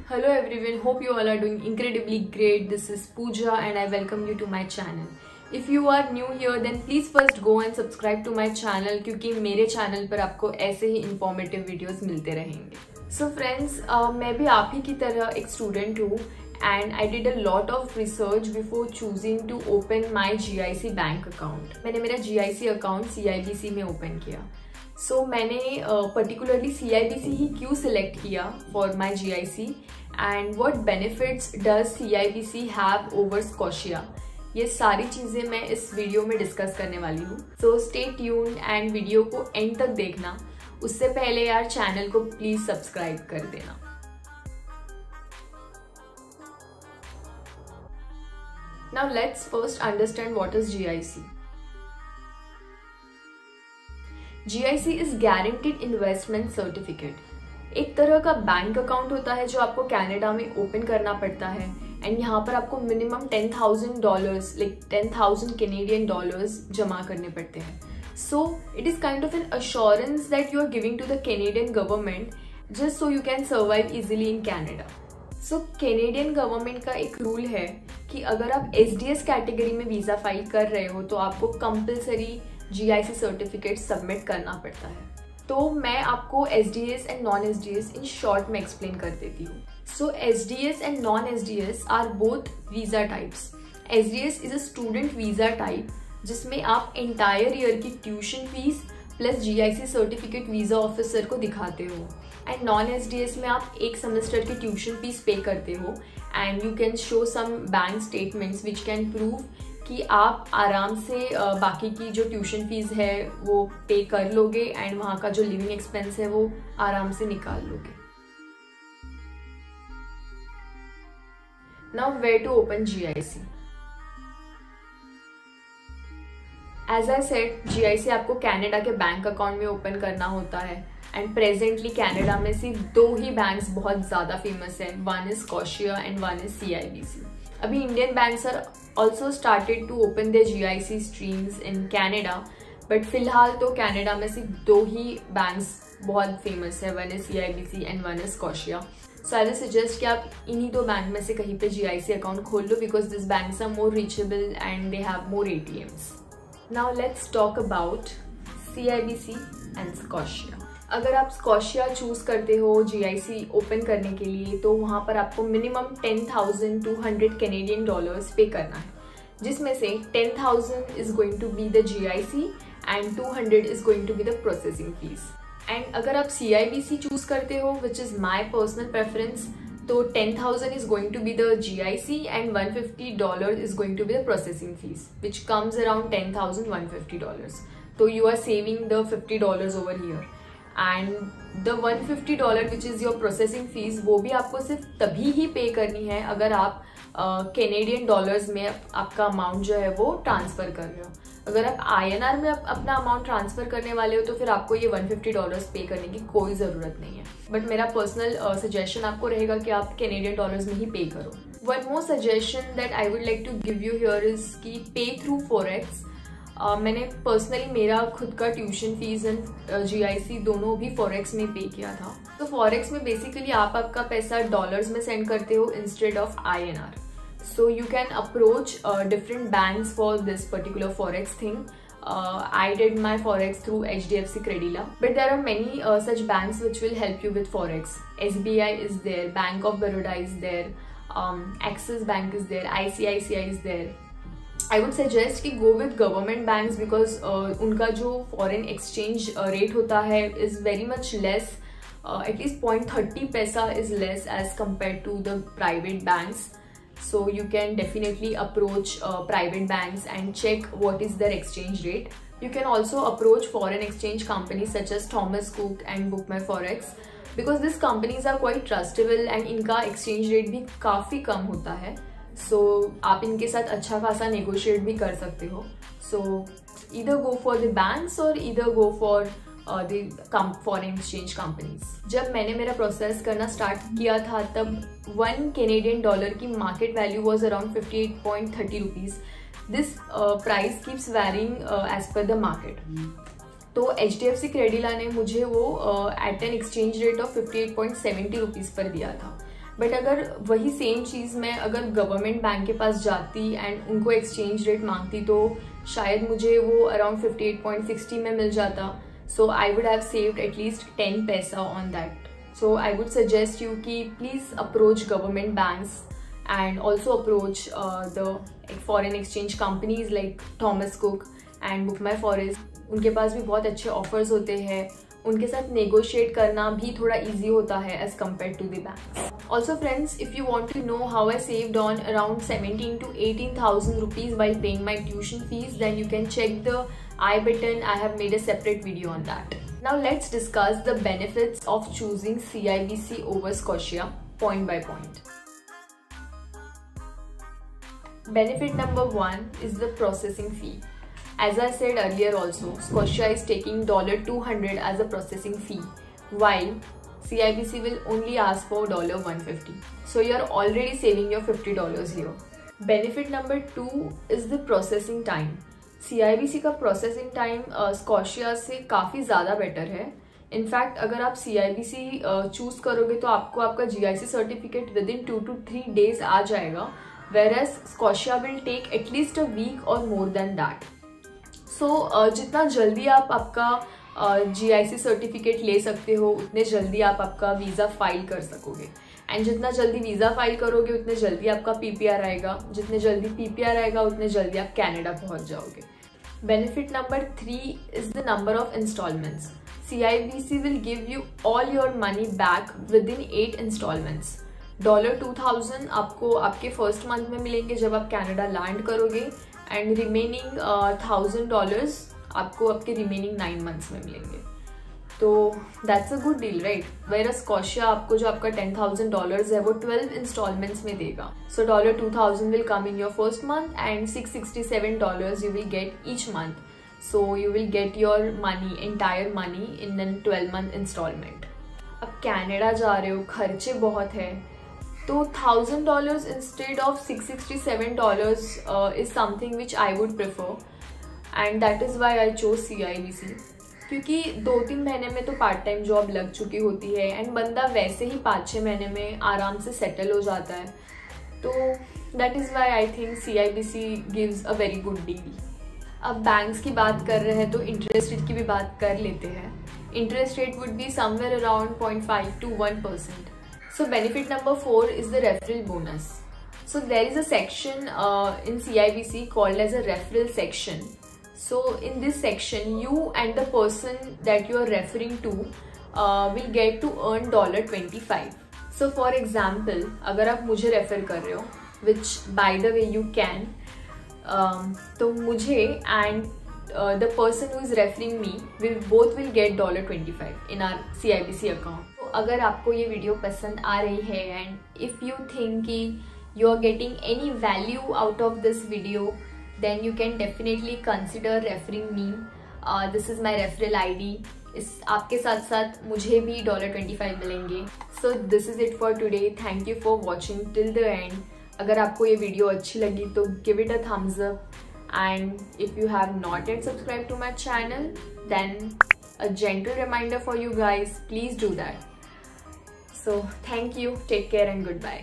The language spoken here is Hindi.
Hello everyone, hope you all are doing incredibly great. This is Pooja and I welcome you to my channel. If you are new here then please first go and subscribe to my channel क्योंकि मेरे चैनल पर आपको ऐसे ही informative videos मिलते रहेंगे. So friends, मैं भी आप ही की तरह एक स्टूडेंट हूँ and I did a lot of research before choosing to open my GIC bank account. मैंने मेरा GIC account CIBC में open किया. So मैंने particularly CIBC ही क्यों select किया for my GIC and what benefits does CIBC have over Scotia? ये सारी चीज़ें मैं इस वीडियो में डिस्कस करने वाली हूँ. So stay tuned and video को एंड तक देखना. उससे पहले यार चैनल को प्लीज सब्सक्राइब कर देना. Now let's first understand what is GIC. GIC is Guaranteed Investment Certificate. एक तरह का बैंक अकाउंट होता है जो आपको कनाडा में ओपन करना पड़ता है एंड यहाँ पर आपको मिनिमम $10,000 लाइक 10,000 कैनेडियन डॉलर्स जमा करने पड़ते हैं. So it is kind of an assurance that you are giving to the Canadian government just so you can survive easily in Canada. So Canadian government का एक रूल है कि अगर आप SDS कैटेगरी में वीज़ा फाइल कर रहे हो तो आपको कंपलसरी GIC सर्टिफिकेट सबमिट करना पड़ता है. तो मैं आपको SDS and non SDS in short में एक्सप्लेन कर देती हूँ. So SDS and non SDS are both visa types. SDS is a student visa type जिसमें आप एंटायर ईयर की tuition fees plus GIC certificate visa officer को दिखाते हो एंड नॉन SDS में आप एक सेमेस्टर की ट्यूशन फीस पे करते हो and you can show some bank statements which can prove कि आप आराम से बाकी की जो ट्यूशन फीस है वो पे कर लोगे एंड वहाँ का जो लिविंग एक्सपेंस है वो आराम से निकाल लोगे. Now where to open GIC. As I said GIC आपको कनाडा के बैंक अकाउंट में ओपन करना होता है एंड प्रेजेंटली कनाडा में सिर्फ 2 ही बैंक्स बहुत ज़्यादा फेमस हैं. One is Scotia and one is CIBC. अभी Indian banks are also started to open their GIC streams in Canada but फिलहाल तो कनाडा में सिर्फ 2 ही बैंक्स बहुत फेमस है. One is CIBC and one is Scotia. So I will suggest कि आप इन्हीं 2 बैंक में से कहीं पे GIC अकाउंट खोल लो because this banks are more reachable and they have more ATMs. Now let's talk about CIBC and Scotia. अगर आप स्कॉशिया चूज करते हो GIC ओपन करने के लिए तो वहाँ पर आपको मिनिमम 10,200 कैनेडियन डॉलर्स पे करना है जिसमें से 10,000 is going to be the GIC and 200 is going to be the processing fees. And अगर आप CIBC चूज करते हो which is my personal preference तो 10,000 is going to be the GIC and $150 is going to be the processing fees which comes around $10,150. So you are saving the $50 over here and the $150 which is your processing fees वो भी आपको सिर्फ तभी ही पे करनी है अगर आप कैनेडियन डॉलर्स में आपका अमाउंट जो है वो ट्रांसफ़र कर रहे हो. अगर आप INR में अपना अमाउंट ट्रांसफ़र करने वाले हो तो फिर आपको ये $150 पे करने की कोई ज़रूरत नहीं है. बट मेरा पर्सनल सजेशन आपको रहेगा कि आप कैनेडियन डॉलर्स में ही पे करो. One more suggestion that I would like to give you here is कि पे थ्रू फॉरेक्स. मैंने पर्सनली मेरा खुद का ट्यूशन फीस एंड GIC दोनों भी फॉरेक्स में पे किया था. तो फॉरेक्स में बेसिकली आप आपका पैसा डॉलर्स में सेंड करते हो instead of INR. So you can approach different banks for this particular forex thing. I did my forex through HDFC Credila, but there are many such banks which will help you with forex. SBI is there, Bank of Baroda is there, Axis Bank is there, ICICI is there. I would suggest कि go with government banks because उनका जो foreign exchange rate होता है is very much less. At least 0.30 पैसा is less as compared to the private banks. So you can definitely approach private banks and check what is their exchange rate. You can also approach foreign exchange companies such as Thomas Cook and Book My Forex because these companies are quite trustable and इनका exchange rate भी काफ़ी कम होता है. So आप इनके साथ अच्छा खासा negotiate भी कर सकते हो. So either go for the banks or either go for foreign exchange companies. जब मैंने मेरा प्रोसेस करना स्टार्ट किया था तब 1 कैनेडियन डॉलर की market value was around 58.30 rupees. This price keeps varying as per the market. तो HDFC क्रेडिला ने मुझे वो at an exchange rate of 58.70 rupees पर दिया था बट अगर वही सेम चीज़ मैं अगर गवर्नमेंट बैंक के पास जाती एंड उनको एक्सचेंज रेट मांगती तो शायद मुझे वो अराउंड 58.60 में मिल जाता. So I would have saved at least 10 पैसा on that. So I would suggest you कि please approach government banks and also approach the foreign exchange companies like Thomas Cook and Book My Forest. उनके पास भी बहुत अच्छे offers होते हैं. उनके साथ negotiate करना भी थोड़ा easy होता है as compared to the banks. Also friends, if you want to know how I saved on around 17 to 18,000 rupees while paying my tuition fees, then you can check the I button. I have made a separate video on that. Now let's discuss the benefits of choosing CIBC over Scotia point by point. Benefit number 1 is the processing fee. As I said earlier also, Scotia is taking $200 as a processing fee, while CIBC will only ask for $150. So you're already saving your $50 here. Benefit number 2 is the processing time. CIBC का प्रोसेसिंग टाइम स्कॉशिया से काफ़ी ज़्यादा बेटर है. इनफैक्ट अगर आप CIBC चूज़ करोगे तो आपको आपका GIC certificate within 2 to 3 days आ जाएगा, whereas Scotia will take at least a week और मोर देन दैट. सो जितना जल्दी आप आपका GIC सर्टिफिकेट ले सकते हो उतने जल्दी आप आपका वीज़ा फाइल कर सकोगे. एंड जितना जल्दी वीज़ा फाइल करोगे उतने जल्दी आपका PPR आएगा. जितने जल्दी PPR आएगा उतने जल्दी आप कनाडा पहुंच जाओगे. Benefit number 3 is the number of installments. CIBC will give you all your money back within 8 installments. $2,000 आपको आपके फर्स्ट मंथ में मिलेंगे जब आप कनाडा लैंड करोगे, एंड रिमेनिंग $1,000 आपको आपके रिमेनिंग 9 months में मिलेंगे. तो that's a good deal, right? Where Scotia आपको जो आपका $10,000 है वो 12 इंस्टॉलमेंट्स में देगा. So $2,000 will come in your first month and $667 you will get each month. So you will get your money, entire money in an 12-month installment. अब कनाडा जा रहे हो, खर्चे बहुत है, तो $1,000 instead of $667 is something which I would prefer, and that is why I chose CIBC. क्योंकि 2-3 महीने में तो पार्ट टाइम जॉब लग चुकी होती है एंड बंदा वैसे ही 5-6 महीने में आराम से सेटल हो जाता है. तो that is why I think CIBC gives a very good deal. अब बैंक्स की बात कर रहे हैं तो इंटरेस्ट रेट की भी बात कर लेते हैं. Interest rate would be somewhere around 0.5 to 1%. So benefit number 4 is the referral bonus. So there is a section in CIBC called as a referral section. So in this section, you and the person that you are referring to will get to earn $25. So for example, अगर आप मुझे रेफर कर रहे हो, which by the way you can, तो मुझे and the person who is referring me both will get $25 in our CIBC account. तो अगर आपको ये वीडियो पसंद आ रही है and if you think कि you are getting any value out of this video, then you can definitely consider referring me. This is my referral ID. इस आपके साथ साथ मुझे भी $25 मिलेंगे. So this is it for today. Thank you for watching till the end. अगर आपको ये वीडियो अच्छी लगी तो give it a thumbs up, and if you have not yet subscribed to my channel, then a gentle reminder for you guys, please do that. So thank you, take care and goodbye.